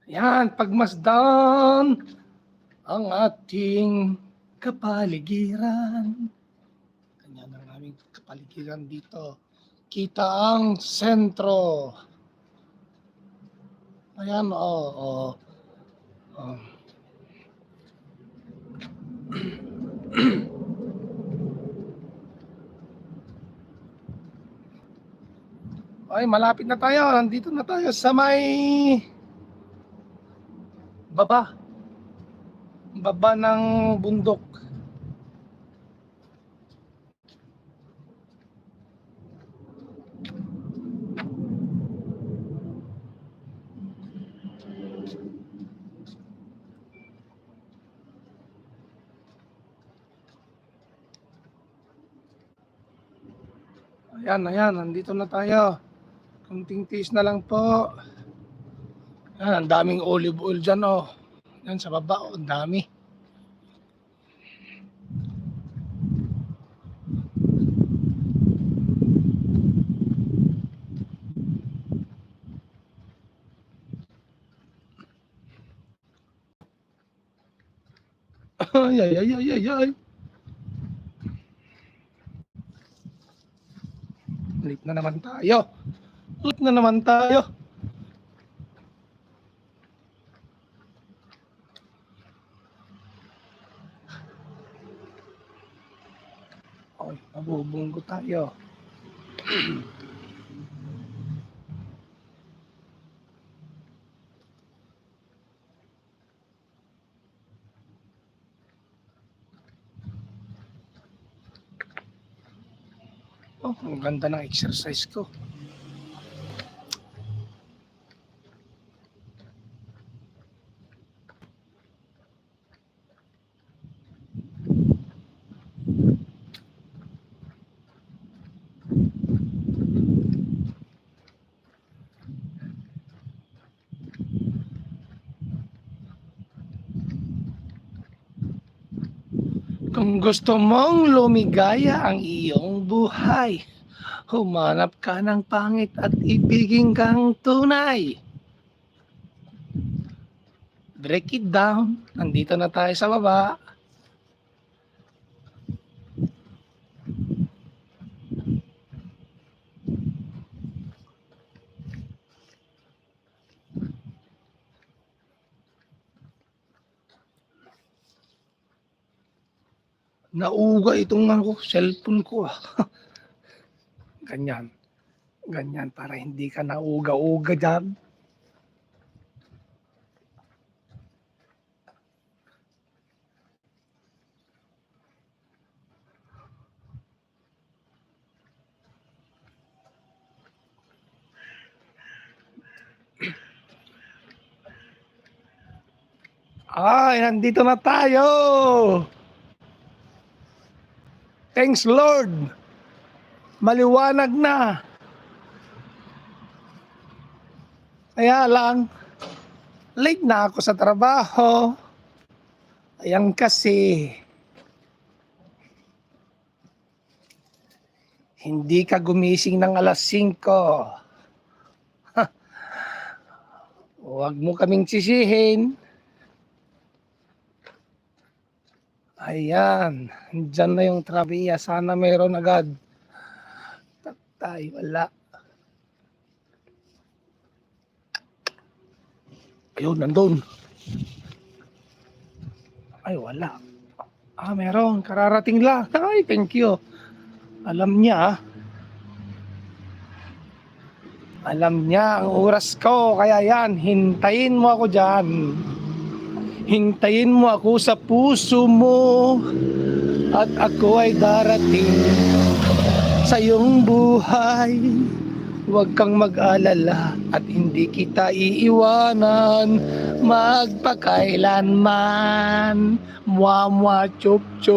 Yan, pagmasdan ang ating kapaligiran. Ganyan ang aming kapaligiran dito. Kita ang sentro. Ayan, oh. Ay, malapit na tayo. Nandito na tayo sa may baba ng bundok. Ayan, nandito na tayo. Kunting tiis na lang po. Ayan, ang daming olive oil dyan, oh. Yan sa baba, oh, ang dami. Ay. Late na naman tayo. Ay, mabubunggo tayo. Oh, ang ganda ng exercise ko. Kung gusto mong lumigaya ang iyong buhay, humanap ka ng pangit at ibigin kang tunay. Break it down. Nandito na tayo sa baba. Nauga itong cellphone ko. Ganyan para hindi ka nauga-uga dyan. Ay, nandito na tayo. Thanks Lord. Maliwanag na. Kaya lang, late na ako sa trabaho. Ayan kasi, hindi ka gumising ng alas 5. Huwag mo kaming sisihin. Ayan, dyan na yung Travia. Sana mayroon agad. Tatay, wala. Ayun, nandun. Ay, wala. Meron. Kararating lang. Ay, thank you. Alam niya ang oras ko. Kaya yan, hintayin mo ako dyan. Hintayin mo ako sa puso mo. At ako ay darating sa iyong buhay. Huwag kang mag-alala at hindi kita iiwanan magpakailanman. Mwa chup chup.